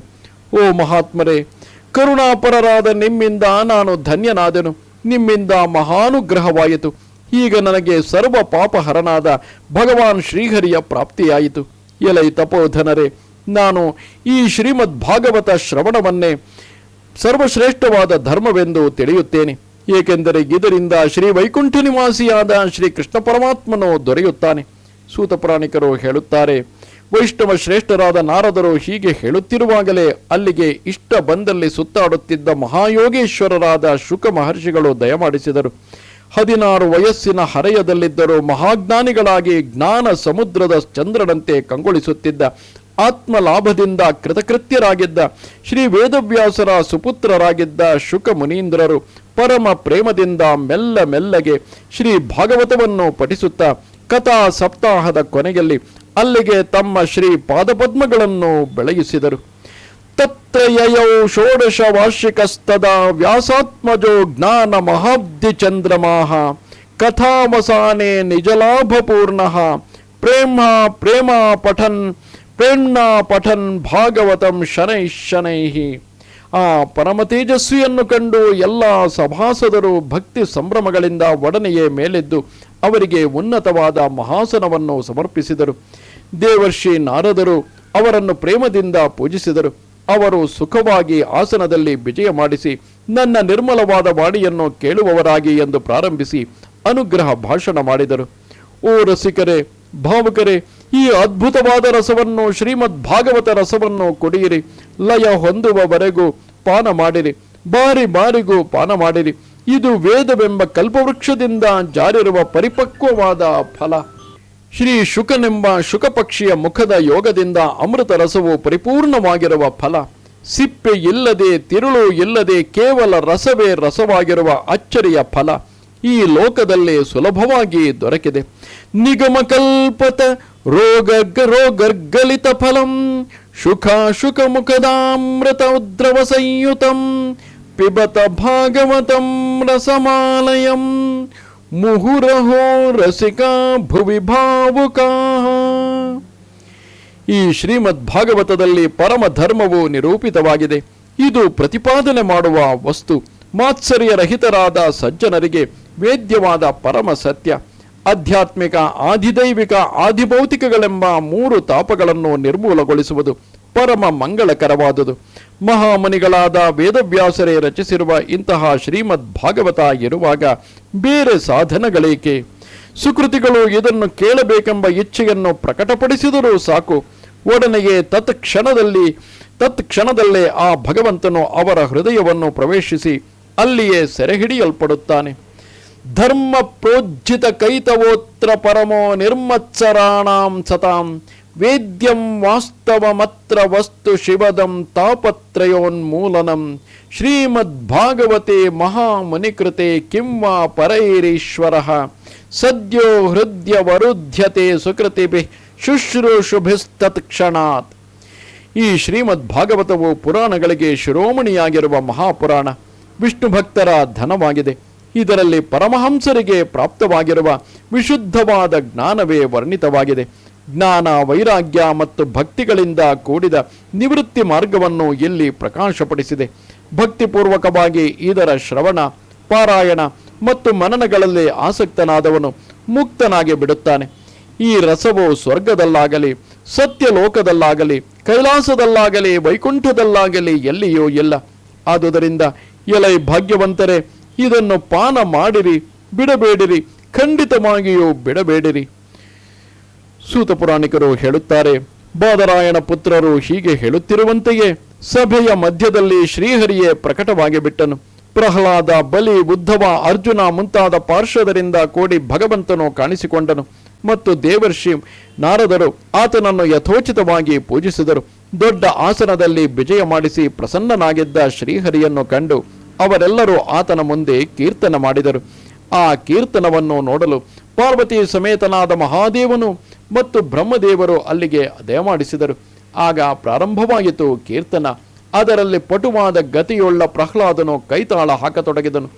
Speaker 1: ಓ ಮಹಾತ್ಮರೇ, ಕರುಣಾಪರರಾದ ನಿಮ್ಮಿಂದ ನಾನು ಧನ್ಯನಾದೆನು. ನಿಮ್ಮಿಂದ ಮಹಾನುಗ್ರಹವಾಯಿತು. ಈಗ ನನಗೆ ಸರ್ವ ಪಾಪಹರನಾದ ಭಗವಾನ್ ಶ್ರೀಹರಿಯ ಪ್ರಾಪ್ತಿಯಾಯಿತು. ಎಲೈ ತಪೋಧನರೇ, ನಾನು ಈ ಶ್ರೀಮದ್ ಭಾಗವತ ಶ್ರವಣವನ್ನೇ ಸರ್ವಶ್ರೇಷ್ಠವಾದ ಧರ್ಮವೆಂದು ತಿಳಿಯುತ್ತೇನೆ. ಏಕೆಂದರೆ ಇದರಿಂದ ಶ್ರೀ ವೈಕುಂಠ ನಿವಾಸಿಯಾದ ಶ್ರೀ ಕೃಷ್ಣ ಪರಮಾತ್ಮನು ದೊರೆಯುತ್ತಾನೆ. ಸೂತ ಪುರಾಣಿಕರು ಹೇಳುತ್ತಾರೆ, ವೈಷ್ಣವ ಶ್ರೇಷ್ಠರಾದ ನಾರದರು ಹೀಗೆ ಹೇಳುತ್ತಿರುವಾಗಲೇ ಅಲ್ಲಿಗೆ ಇಷ್ಟ ಬಂದಲ್ಲಿ ಸುತ್ತಾಡುತ್ತಿದ್ದ ಮಹಾಯೋಗೇಶ್ವರರಾದ ಶುಕ ಮಹರ್ಷಿಗಳು ದಯಮಾಡಿಸಿದರು. 16 ವಯಸ್ಸಿನ ಹರೆಯದಲ್ಲಿದ್ದರೂ ಮಹಾಜ್ಞಾನಿಗಳಾಗಿ ಜ್ಞಾನ ಸಮುದ್ರದ ಚಂದ್ರನಂತೆ ಕಂಗೊಳಿಸುತ್ತಿದ್ದ, ಆತ್ಮಲಾಭದಿಂದ ಕೃತಕೃತ್ಯರಾಗಿದ್ದ ಶ್ರೀ ವೇದವ್ಯಾಸರ ಸುಪುತ್ರರಾಗಿದ್ದ ಶುಕ ಮುನೀಂದ್ರರು ಪರಮ ಪ್ರೇಮದಿಂದ ಮೆಲ್ಲ ಮೆಲ್ಲಗೆ ಶ್ರೀ ಭಾಗವತವನ್ನು ಪಠಿಸುತ್ತಾ ಕಥಾ ಸಪ್ತಾಹದ ಕೊನೆಯಲ್ಲಿ ಅಲ್ಲಿಗೆ ತಮ್ಮ ಶ್ರೀ ಪಾದಪದ್ಮಗಳನ್ನು ಬೆಳಗಿಸಿದರು. ತತ್ರ ಯಯೌ ಷೋಡಶ ವಾರ್ಷಿಕಸ್ತದಾ ವ್ಯಾಸಾತ್ಮಜೋ ಜ್ಞಾನ ಮಹಾಬ್ಧಿ ಚಂದ್ರಮಾಹ ಕಥಾವಸಾನೆ ನಿಜಲಾಭಪೂರ್ಣ ಪ್ರೇಮ್ನಾ ಪಠನ್ ಭಾಗವತಂ ಶನೈ ಶನೈಃ. ಆ ಪರಮ ತೇಜಸ್ವಿಯನ್ನು ಕಂಡು ಎಲ್ಲ ಸಭಾಸದರು ಭಕ್ತಿ ಸಂಭ್ರಮಗಳಿಂದ ಒಡನೆಯೇ ಮೇಲೆದ್ದು ಅವರಿಗೆ ಉನ್ನತವಾದ ಮಹಾಸನವನ್ನು ಸಮರ್ಪಿಸಿದರು. ದೇವರ್ಷಿ ನಾರದರು ಅವರನ್ನು ಪ್ರೇಮದಿಂದ ಪೂಜಿಸಿದರು. ಅವರು ಸುಖವಾಗಿ ಆಸನದಲ್ಲಿ ವಿಜಯ ಮಾಡಿಸಿ ನನ್ನ ನಿರ್ಮಲವಾದ ವಾಣಿಯನ್ನು ಕೇಳುವವರಾಗಿ ಎಂದು ಪ್ರಾರಂಭಿಸಿ ಅನುಗ್ರಹ ಭಾಷಣ ಮಾಡಿದರು. ಓ ರಸಿಕರೇ, ಭಾವುಕರೇ, ಈ ಅದ್ಭುತವಾದ ರಸವನ್ನು, ಶ್ರೀಮದ್ ಭಾಗವತ ರಸವನ್ನು ಕುಡಿಯಿರಿ. ಲಯ ಹೊಂದುವವರೆಗೂ ಪಾನ ಮಾಡಿರಿ, ಬಾರಿ ಬಾರಿಗೂ ಪಾನ ಮಾಡಿರಿ. ಇದು ವೇದವೆಂಬ ಕಲ್ಪವೃಕ್ಷದಿಂದ ಜಾರಿರುವ ಪರಿಪಕ್ವವಾದ ಫಲ. ಶ್ರೀ ಶುಕನೆಂಬ ಶುಕಪಕ್ಷಿಯ ಮುಖದ ಯೋಗದಿಂದ ಅಮೃತ ರಸವು ಪರಿಪೂರ್ಣವಾಗಿರುವ ಫಲ. ಸಿಪ್ಪೆ ಇಲ್ಲದೆ, ತಿರುಳು ಇಲ್ಲದೆ ಕೇವಲ ರಸವೇ ರಸವಾಗಿರುವ ಅಚ್ಚರಿಯ ಫಲ ಈ ಲೋಕದಲ್ಲಿ ಸುಲಭವಾಗಿ ದೊರಕಿದೆ. ನಿಗಮಕಲ್ಪತ ರೋಗರ್ಗಲಿತ ಫಲಂ ಶುಕ ಮುಖದಾಮೃತ ಉದ್ರವ ಸಂಯುತಂ ಪಿಬತ ಭಾಗವತಂ ರಸಮಾಲಯಂ ಮುಹುರಹೋ ರಸಿಕಾ ಭುವಿ ಭಾವುಕಾ. ಈ ಶ್ರೀಮದ್ ಭಾಗವತದಲ್ಲಿ ಪರಮ ಧರ್ಮವು ನಿರೂಪಿತವಾಗಿದೆ. ಇದು ಪ್ರತಿಪಾದನೆ ಮಾಡುವ ವಸ್ತು ಮಾತ್ಸರ್ಯರಹಿತರಾದ ಸಜ್ಜನರಿಗೆ ವೇದ್ಯವಾದ ಪರಮ ಸತ್ಯ. ಆಧ್ಯಾತ್ಮಿಕ, ಆಧಿದೈವಿಕ, ಆಧಿಭೌತಿಕಗಳೆಂಬ 3 ತಾಪಗಳನ್ನು ನಿರ್ಮೂಲಗೊಳಿಸುವುದು ಪರಮ ಮಂಗಳಕರವಾದುದು. ಮಹಾಮುನಿಗಳಾದ ವೇದವ್ಯಾಸರೇ ರಚಿಸಿರುವ ಇಂತಹ ಶ್ರೀಮದ್ ಭಾಗವತ ಇರುವಾಗ ಬೇರೆ ಸಾಧನಗಳೇಕೆ? ಸುಕೃತಿಗಳು ಇದನ್ನು ಕೇಳಬೇಕೆಂಬ ಇಚ್ಛೆಯನ್ನು ಪ್ರಕಟಪಡಿಸಿದರೂ ಸಾಕು, ಒಡನೆಯೇ ತತ್ಕ್ಷಣದಲ್ಲೇ ಆ ಭಗವಂತನು ಅವರ ಹೃದಯವನ್ನು ಪ್ರವೇಶಿಸಿ ಅಲ್ಲಿಯೇ ಸೆರೆಹಿಡಿಯಲ್ಪಡುತ್ತಾನೆ. ಧರ್ಮ ಪ್ರೋಜ್ಜಿತ ಕೈತವೋತ್ರ ಪರಮೋ ನಿರ್ಮತ್ಸರಾಣಾಂ ಸತಾಂ ವೇದ್ಯಂ ವಾಸ್ತವಮತ್ರ ವಸ್ತು ಶಿವದಂ ತಾಪತ್ರಯೋನ್ಮೂಲನಂ ಶ್ರೀಮದ್ ಭಾಗವತೆ ಮಹಾಮುನಿಕೃತೆ ಕಿಂವಾ ಪರೈರೀಶ್ವರಃ ಸದ್ಯೋ ಹೃದಯವರುಧ್ಯತೆ ಸುಕೃತಿಭಿ ಶುಶ್ರೂಷುಭಿಸ್ತತ್ಕ್ಷಣಾತ್. ಈ ಶ್ರೀಮದ್ ಭಾಗವತವು ಪುರಾಣಗಳಿಗೆ ಶಿರೋಮಣಿಯಾಗಿರುವ ಮಹಾಪುರಾಣ, ವಿಷ್ಣು ಭಕ್ತರ ಧನವಾಗಿದೆ. ಇದರಲ್ಲಿ ಪರಮಹಂಸರಿಗೆ ಪ್ರಾಪ್ತವಾಗಿರುವ ವಿಶುದ್ಧವಾದ ಜ್ಞಾನವೇ ವರ್ಣಿತವಾಗಿದೆ. ಜ್ಞಾನ, ವೈರಾಗ್ಯ ಮತ್ತು ಭಕ್ತಿಗಳಿಂದ ಕೂಡಿದ ನಿವೃತ್ತಿ ಮಾರ್ಗವನ್ನು ಇಲ್ಲಿ ಪ್ರಕಾಶಪಡಿಸಿದೆ. ಭಕ್ತಿಪೂರ್ವಕವಾಗಿ ಇದರ ಶ್ರವಣ, ಪಾರಾಯಣ ಮತ್ತು ಮನನಗಳಲ್ಲಿ ಆಸಕ್ತನಾದವನು ಮುಕ್ತನಾಗಿ ಬಿಡುತ್ತಾನೆ. ಈ ರಸವು ಸ್ವರ್ಗದಲ್ಲಾಗಲಿ, ಸತ್ಯಲೋಕದಲ್ಲಾಗಲಿ, ಕೈಲಾಸದಲ್ಲಾಗಲಿ, ವೈಕುಂಠದಲ್ಲಾಗಲಿ ಎಲ್ಲಿಯೂ ಇಲ್ಲ. ಆದುದರಿಂದ ಎಲೈ ಭಾಗ್ಯವಂತರೇ, ಇದನ್ನು ಪಾನ ಮಾಡಿರಿ, ಬಿಡಬೇಡಿರಿ, ಖಂಡಿತವಾಗಿಯೂ ಬಿಡಬೇಡಿರಿ. ಸೂತ ಪುರಾಣಿಕರು ಹೇಳುತ್ತಾರೆ, ಬಾದರಾಯಣ ಪುತ್ರರು ಹೀಗೆ ಹೇಳುತ್ತಿರುವಂತೆಯೇ ಸಭೆಯ ಮಧ್ಯದಲ್ಲಿ ಶ್ರೀಹರಿಯೇ ಪ್ರಕಟವಾಗಿ ಬಿಟ್ಟನು. ಪ್ರಹ್ಲಾದ, ಬಲಿ, ಉದ್ಧವ, ಅರ್ಜುನ ಮುಂತಾದ ಪಾರ್ಶ್ವದರಿಂದ ಕೂಡಿ ಭಗವಂತನು ಕಾಣಿಸಿಕೊಂಡನು ಮತ್ತು ದೇವರ್ಷಿ ನಾರದರು ಆತನನ್ನು ಯಥೋಚಿತವಾಗಿ ಪೂಜಿಸಿದರು. ದೊಡ್ಡ ಆಸನದಲ್ಲಿ ವಿಜಯ ಮಾಡಿಸಿ ಪ್ರಸನ್ನನಾಗಿದ್ದ ಶ್ರೀಹರಿಯನ್ನು ಕಂಡು ಅವರೆಲ್ಲರೂ ಆತನ ಮುಂದೆ ಕೀರ್ತನ ಮಾಡಿದರು. ಆ ಕೀರ್ತನವನ್ನು ನೋಡಲು ಪಾರ್ವತಿ ಸಮೇತನಾದ ಮಹಾದೇವನು ಮತ್ತು ಬ್ರಹ್ಮದೇವರು ಅಲ್ಲಿಗೆ ದಯಮಾಡಿಸಿದರು. ಆಗ ಪ್ರಾರಂಭವಾಯಿತು ಕೀರ್ತನ. ಅದರಲ್ಲಿ ಪಟುವಾದ ಗತಿಯುಳ್ಳ ಪ್ರಹ್ಲಾದನು ಕೈತಾಳ ಹಾಕತೊಡಗಿದನು.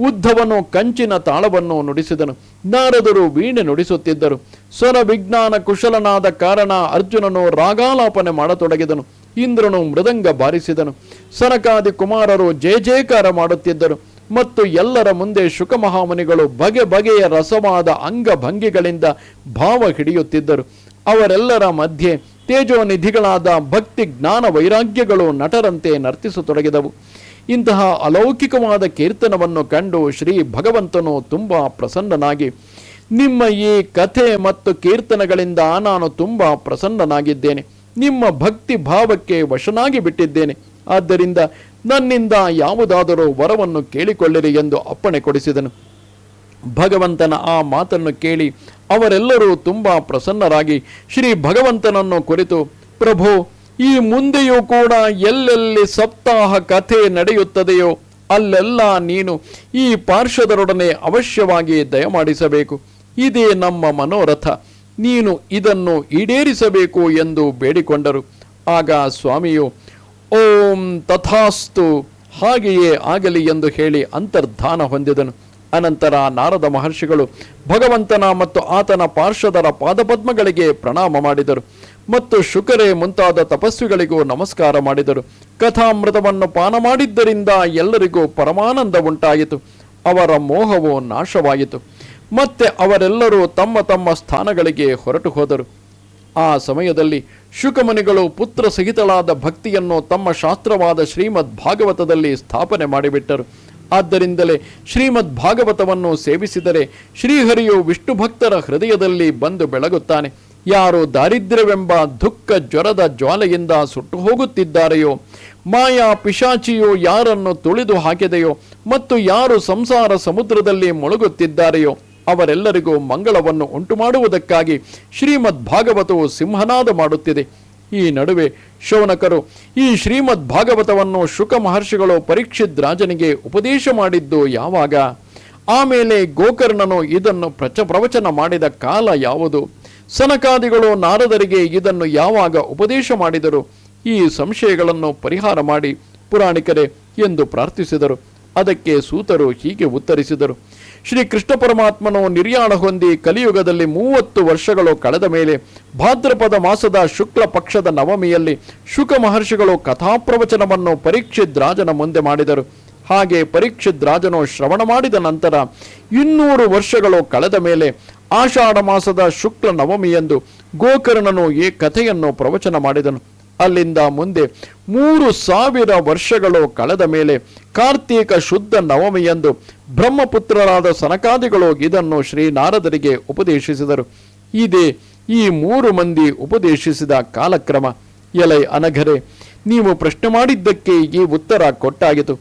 Speaker 1: ಉದ್ಧವನು ಕಂಚಿನ ತಾಳವನ್ನು ನುಡಿಸಿದನು. ನಾರದರು ವೀಣೆ ನುಡಿಸುತ್ತಿದ್ದರು. ಸ್ವರ ವಿಜ್ಞಾನ ಕುಶಲನಾದ ಕಾರಣ ಅರ್ಜುನನು ರಾಗಾಲಾಪನೆ ಮಾಡತೊಡಗಿದನು. ಇಂದ್ರನು ಮೃದಂಗ ಬಾರಿಸಿದನು. ಸನಕಾದಿ ಕುಮಾರರು ಜಯ ಜಯಕಾರ ಮಾಡುತ್ತಿದ್ದರು. ಮತ್ತು ಎಲ್ಲರ ಮುಂದೆ ಶುಕಮಹಾಮುನಿಗಳು ಬಗೆ ಬಗೆಯ ರಸವಾದ ಅಂಗಭಂಗಿಗಳಿಂದ ಭಾವ ಹಿಡಿಯುತ್ತಿದ್ದರು. ಅವರೆಲ್ಲರ ಮಧ್ಯೆ ತೇಜೋನಿಧಿಗಳಾದ ಭಕ್ತಿ ಜ್ಞಾನ ವೈರಾಗ್ಯಗಳು ನಟರಂತೆ ನರ್ತಿಸತೊಡಗಿದವು. ಇಂತಹ ಅಲೌಕಿಕವಾದ ಕೀರ್ತನವನ್ನು ಕಂಡು ಶ್ರೀ ಭಗವಂತನು ತುಂಬ ಪ್ರಸನ್ನನಾಗಿ, ನಿಮ್ಮ ಈ ಕಥೆ ಮತ್ತು ಕೀರ್ತನಗಳಿಂದ ನಾನು ತುಂಬ ಪ್ರಸನ್ನನಾಗಿದ್ದೇನೆ, ನಿಮ್ಮ ಭಕ್ತಿ ಭಾವಕ್ಕೆ ವಶನಾಗಿ ಬಿಟ್ಟಿದ್ದೇನೆ. ಆದ್ದರಿಂದ ನನ್ನಿಂದ ಯಾವುದಾದರೂ ವರವನ್ನು ಕೇಳಿಕೊಳ್ಳಿರಿ ಎಂದು ಅಪ್ಪಣೆ ಕೊಡಿಸಿದನು. ಭಗವಂತನ ಆ ಮಾತನ್ನು ಕೇಳಿ ಅವರೆಲ್ಲರೂ ತುಂಬ ಪ್ರಸನ್ನರಾಗಿ ಶ್ರೀ ಭಗವಂತನನ್ನು ಕುರಿತು, ಪ್ರಭು, ಈ ಮುಂದೆಯೂ ಕೂಡ ಎಲ್ಲೆಲ್ಲಿ ಸಪ್ತಾಹ ಕಥೆ ನಡೆಯುತ್ತದೆಯೋ ಅಲ್ಲೆಲ್ಲ ನೀನು ಈ ಪಾರ್ಷದರೊಡನೆ ಅವಶ್ಯವಾಗಿ ದಯಮಾಡಿಸಬೇಕು. ಇದೇ ನಮ್ಮ ಮನೋರಥ, ನೀನು ಇದನ್ನು ಈಡೇರಿಸಬೇಕು ಎಂದು ಬೇಡಿಕೊಂಡರು. ಆಗ ಸ್ವಾಮಿಯು ಓಂ ತಥಾಸ್ತು, ಹಾಗೆಯೇ ಆಗಲಿ ಎಂದು ಹೇಳಿ ಅಂತರ್ಧಾನ ಹೊಂದಿದನು. ಅನಂತರ ನಾರದ ಮಹರ್ಷಿಗಳು ಭಗವಂತನ ಮತ್ತು ಆತನ ಪಾರ್ಷದರ ಪಾದಪದ್ಮಗಳಿಗೆ ಪ್ರಣಾಮ ಮಾಡಿದರು ಮತ್ತು ಶುಕರೇ ಮುಂತಾದ ತಪಸ್ವಿಗಳಿಗೂ ನಮಸ್ಕಾರ ಮಾಡಿದರು. ಕಥಾಮೃತವನ್ನು ಪಾನ ಮಾಡಿದ್ದರಿಂದ ಎಲ್ಲರಿಗೂ ಪರಮಾನಂದ ಉಂಟಾಯಿತು. ಅವರ ಮೋಹವು ನಾಶವಾಯಿತು. ಮತ್ತೆ ಅವರೆಲ್ಲರೂ ತಮ್ಮ ತಮ್ಮ ಸ್ಥಾನಗಳಿಗೆ ಹೊರಟು ಹೋದರು. ಆ ಸಮಯದಲ್ಲಿ ಶುಕಮುನಿಗಳು ಪುತ್ರ ಸಹಿತಳಾದ ಭಕ್ತಿಯನ್ನು ತಮ್ಮ ಶಾಸ್ತ್ರವಾದ ಶ್ರೀಮದ್ ಭಾಗವತದಲ್ಲಿ ಸ್ಥಾಪನೆ ಮಾಡಿಬಿಟ್ಟರು. ಆದ್ದರಿಂದಲೇ ಶ್ರೀಮದ್ ಭಾಗವತವನ್ನು ಸೇವಿಸಿದರೆ ಶ್ರೀಹರಿಯು ವಿಷ್ಣು ಭಕ್ತರ ಹೃದಯದಲ್ಲಿ ಬಂದು ಬೆಳಗುತ್ತಾನೆ. ಯಾರು ದಾರಿದ್ರ್ಯವೆಂಬ ದುಃಖ ಜ್ವರದ ಜ್ವಾಲೆಯಿಂದ ಸುಟ್ಟು ಹೋಗುತ್ತಿದ್ದಾರೆಯೋ, ಮಾಯಾ ಪಿಶಾಚಿಯು ಯಾರನ್ನು ತುಳಿದು ಹಾಕಿದೆಯೋ ಮತ್ತು ಯಾರು ಸಂಸಾರ ಸಮುದ್ರದಲ್ಲಿ ಮುಳುಗುತ್ತಿದ್ದಾರೆಯೋ ಅವರೆಲ್ಲರಿಗೂ ಮಂಗಳವನ್ನು ಉಂಟು ಮಾಡುವುದಕ್ಕಾಗಿ ಶ್ರೀಮದ್ ಭಾಗವತವು ಸಿಂಹನಾದ ಮಾಡುತ್ತಿದೆ. ಈ ನಡುವೆ ಶೌನಕರು ಈ ಶ್ರೀಮದ್ ಭಾಗವತವನ್ನು ಶುಕ ಮಹರ್ಷಿಗಳು ಪರೀಕ್ಷಿತ್ ರಾಜನಿಗೆ ಉಪದೇಶ ಮಾಡಿದ್ದು ಯಾವಾಗ, ಆಮೇಲೆ ಗೋಕರ್ಣನು ಇದನ್ನು ಪ್ರವಚನ ಮಾಡಿದ ಕಾಲ ಯಾವುದು, ಸನಕಾದಿಗಳು ನಾರದರಿಗೆ ಇದನ್ನು ಯಾವಾಗ ಉಪದೇಶ ಮಾಡಿದರು, ಈ ಸಂಶಯಗಳನ್ನು ಪರಿಹಾರ ಮಾಡಿ ಪುರಾಣಿಕರೇ ಎಂದು ಪ್ರಾರ್ಥಿಸಿದರು. ಅದಕ್ಕೆ ಸೂತರು ಹೀಗೆ ಉತ್ತರಿಸಿದರು. ಶ್ರೀ ಕೃಷ್ಣ ಪರಮಾತ್ಮನು ನಿರ್ಯಾಣ ಹೊಂದಿ ಕಲಿಯುಗದಲ್ಲಿ 30 ವರ್ಷಗಳು ಕಳೆದ ಮೇಲೆ ಭಾದ್ರಪದ ಮಾಸದ ಶುಕ್ಲ ಪಕ್ಷದ ನವಮಿಯಲ್ಲಿ ಶುಕ ಮಹರ್ಷಿಗಳು ಕಥಾಪ್ರವಚನವನ್ನು ಪರೀಕ್ಷಿತ್ ರಾಜನ ಮುಂದೆ ಮಾಡಿದರು. ಹಾಗೆ ಪರೀಕ್ಷಿತ್ ರಾಜನು ಶ್ರವಣ ಮಾಡಿದ ನಂತರ 200 ವರ್ಷಗಳು ಕಳೆದ ಮೇಲೆ ಆಷಾಢ ಮಾಸದ ಶುಕ್ಲ ನವಮಿಯಂದು ಗೋಕರ್ಣನು ಈ ಕಥೆಯನ್ನು ಪ್ರವಚನ ಮಾಡಿದನು. ಅಲ್ಲಿಂದ ಮುಂದೆ 3000 ವರ್ಷಗಳು ಕಳೆದ ಮೇಲೆ ಕಾರ್ತೀಕ ಶುದ್ಧ ನವಮಿಯಂದು ಬ್ರಹ್ಮಪುತ್ರರಾದ ಸನಕಾದಿಗಳು ಇದನ್ನು ಶ್ರೀನಾರದರಿಗೆ ಉಪದೇಶಿಸಿದರು. ಇದೇ ಈ 3 ಮಂದಿ ಉಪದೇಶಿಸಿದ ಕಾಲಕ್ರಮ. ಎಲೈ ಅನಘರೆ, ನೀವು ಪ್ರಶ್ನೆ ಮಾಡಿದ್ದಕ್ಕೆ ಈ ಉತ್ತರ ಕೊಟ್ಟಾಗಿತು.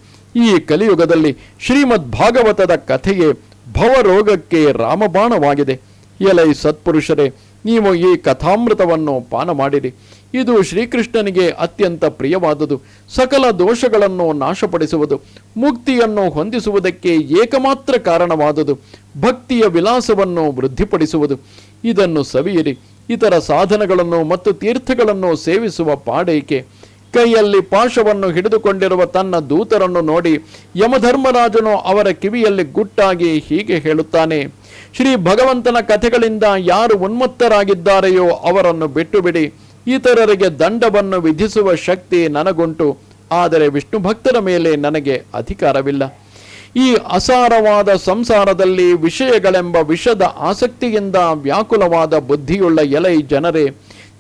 Speaker 1: ಈ ಕಲಿಯುಗದಲ್ಲಿ ಶ್ರೀಮದ್ ಭಾಗವತದ ಕಥೆಯೇ ಭವರೋಗಕ್ಕೆ ರಾಮಬಾಣವಾಗಿದೆ. ಎಲೈ ಸತ್ಪುರುಷರೇ, ನೀವು ಈ ಕಥಾಮೃತವನ್ನು ಪಾನ ಮಾಡಿರಿ. ಇದು ಶ್ರೀಕೃಷ್ಣನಿಗೆ ಅತ್ಯಂತ ಪ್ರಿಯವಾದುದು. ಸಕಲ ದೋಷಗಳನ್ನು ನಾಶಪಡಿಸುವುದು, ಮುಕ್ತಿಯನ್ನು ಹೊಂದಿಸುವುದಕ್ಕೆ ಏಕಮಾತ್ರ ಕಾರಣವಾದುದು, ಭಕ್ತಿಯ ವಿಲಾಸವನ್ನು ವೃದ್ಧಿಪಡಿಸುವುದು. ಇದನ್ನು ಸವಿಯಿರಿ. ಇತರ ಸಾಧನಗಳನ್ನು ಮತ್ತು ತೀರ್ಥಗಳನ್ನು ಸೇವಿಸುವ ಪಾಡೇಕೆ? ಕೈಯಲ್ಲಿ ಪಾಶವನ್ನು ಹಿಡಿದುಕೊಂಡಿರುವ ತನ್ನ ದೂತರನ್ನು ನೋಡಿ ಯಮಧರ್ಮರಾಜನು ಅವರ ಕಿವಿಯಲ್ಲಿ ಗುಟ್ಟಾಗಿ ಹೀಗೆ ಹೇಳುತ್ತಾನೆ, ಶ್ರೀ ಭಗವಂತನ ಕಥೆಗಳಿಂದ ಯಾರು ಉನ್ಮತ್ತರಾಗಿದ್ದಾರೆಯೋ ಅವರನ್ನು ಬಿಟ್ಟು ಬಿಡಿ. ಇತರರಿಗೆ ದಂಡವನ್ನು ವಿಧಿಸುವ ಶಕ್ತಿ ನನಗುಂಟು, ಆದರೆ ವಿಷ್ಣು ಭಕ್ತರ ಮೇಲೆ ನನಗೆ ಅಧಿಕಾರವಿಲ್ಲ. ಈ ಅಸಾರವಾದ ಸಂಸಾರದಲ್ಲಿ ವಿಷಯಗಳೆಂಬ ವಿಷದ ಆಸಕ್ತಿಯಿಂದ ವ್ಯಾಕುಲವಾದ ಬುದ್ಧಿಯುಳ್ಳ ಎಲೈ ಜನರೇ,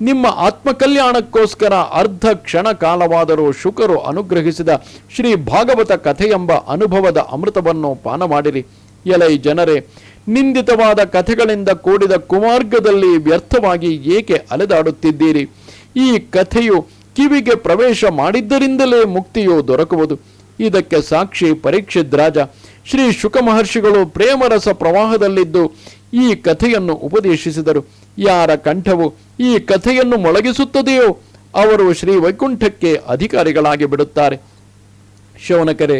Speaker 1: ನಿಮ್ಮ ಆತ್ಮಕಲ್ಯಾಣಕ್ಕೋಸ್ಕರ ಅರ್ಧ ಕ್ಷಣ ಕಾಲವಾದರೂ ಶುಕರು ಅನುಗ್ರಹಿಸಿದ ಶ್ರೀ ಭಾಗವತ ಕಥೆಯೆಂಬ ಅನುಭವದ ಅಮೃತವನ್ನು ಪಾನ ಮಾಡಿರಿ. ಎಲೈ ಜನರೇ, ನಿಂದಿತವಾದ ಕಥೆಗಳಿಂದ ಕೂಡಿದ ಕುಮಾರ್ಗದಲ್ಲಿ ವ್ಯರ್ಥವಾಗಿ ಏಕೆ ಅಲೆದಾಡುತ್ತಿದ್ದೀರಿ? ಈ ಕಥೆಯು ಕಿವಿಗೆ ಪ್ರವೇಶ ಮಾಡಿದ್ದರಿಂದಲೇ ಮುಕ್ತಿಯು ದೊರಕುವುದು. ಇದಕ್ಕೆ ಸಾಕ್ಷಿ ಪರೀಕ್ಷಿತ್ ರಾಜ. ಶ್ರೀ ಶುಕ ಮಹರ್ಷಿಗಳು ಪ್ರೇಮರಸ ಪ್ರವಾಹದಲ್ಲಿದ್ದು ಈ ಕಥೆಯನ್ನು ಉಪದೇಶಿಸಿದರು. ಯಾರ ಕಂಠವು ಈ ಕಥೆಯನ್ನು ಮೊಳಗಿಸುತ್ತದೆಯೋ ಅವರು ಶ್ರೀ ವೈಕುಂಠಕ್ಕೆ ಅಧಿಕಾರಿಗಳಾಗಿ ಬಿಡುತ್ತಾರೆ. ಶೌನಕರೇ,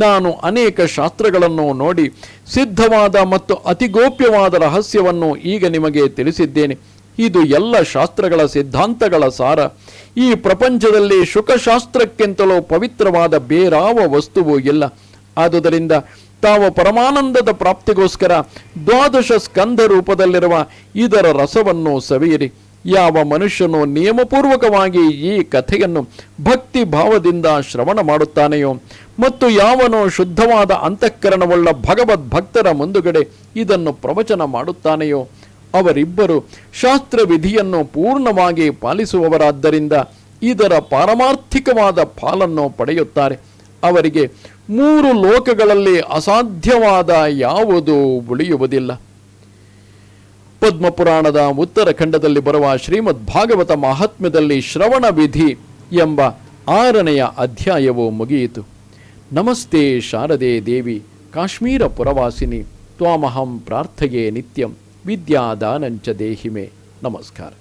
Speaker 1: ನಾನು ಅನೇಕ ಶಾಸ್ತ್ರಗಳನ್ನು ನೋಡಿ ಸಿದ್ಧವಾದ ಮತ್ತು ಅತಿಗೋಪ್ಯವಾದ ರಹಸ್ಯವನ್ನು ಈಗ ನಿಮಗೆ ತಿಳಿಸಿದ್ದೇನೆ. ಇದು ಎಲ್ಲ ಶಾಸ್ತ್ರಗಳ ಸಿದ್ಧಾಂತಗಳ ಸಾರ. ಈ ಪ್ರಪಂಚದಲ್ಲಿ ಶುಕಶಾಸ್ತ್ರಕ್ಕಿಂತಲೂ ಪವಿತ್ರವಾದ ಬೇರಾವ ವಸ್ತುವೂ ಇಲ್ಲ. ಆದುದರಿಂದ ತಾವು ಪರಮಾನಂದದ ಪ್ರಾಪ್ತಿಗೋಸ್ಕರ 12 ಸ್ಕಂಧ ರೂಪದಲ್ಲಿರುವ ಇದರ ರಸವನ್ನು ಸವಿಯಿರಿ. ಯಾವ ಮನುಷ್ಯನು ನಿಯಮಪೂರ್ವಕವಾಗಿ ಈ ಕಥೆಯನ್ನು ಭಕ್ತಿ ಭಾವದಿಂದ ಶ್ರವಣ ಮಾಡುತ್ತಾನೆಯೋ ಮತ್ತು ಯಾವನು ಶುದ್ಧವಾದ ಅಂತಃಕರಣವುಳ್ಳ ಭಗವದ್ ಭಕ್ತರ ಮುಂದುಗಡೆ ಇದನ್ನು ಪ್ರವಚನ ಮಾಡುತ್ತಾನೆಯೋ ಅವರಿಬ್ಬರು ಶಾಸ್ತ್ರವಿಧಿಯನ್ನು ಪೂರ್ಣವಾಗಿ ಪಾಲಿಸುವವರಾದ್ದರಿಂದ ಇದರ ಪಾರಮಾರ್ಥಿಕವಾದ ಪಾಲನ್ನು ಪಡೆಯುತ್ತಾರೆ. ಅವರಿಗೆ 3 ಲೋಕಗಳಲ್ಲಿ ಅಸಾಧ್ಯವಾದ ಯಾವುದೂ ಉಳಿಯುವುದಿಲ್ಲ. ಪದ್ಮಪುರಾಣದ ಉತ್ತರಖಂಡದಲ್ಲಿ ಬರುವ ಶ್ರೀಮದ್ ಭಾಗವತ ಮಹಾತ್ಮ್ಯದಲ್ಲಿ ಶ್ರವಣ ವಿಧಿ ಎಂಬ 6ನೆಯ ಅಧ್ಯಾಯವು ಮುಗಿಯಿತು. ನಮಸ್ತೆ ಶಾರದೆ ದೇವಿ ಕಾಶ್ಮೀರ ಪುರವಾಸಿನಿ ತ್ವಾಮಹಂ ಪ್ರಾರ್ಥಯೇ ನಿತ್ಯಂ ವಿದ್ಯಾದಾನಂಚ ದೇಹಿಮೆ. ನಮಸ್ಕಾರ.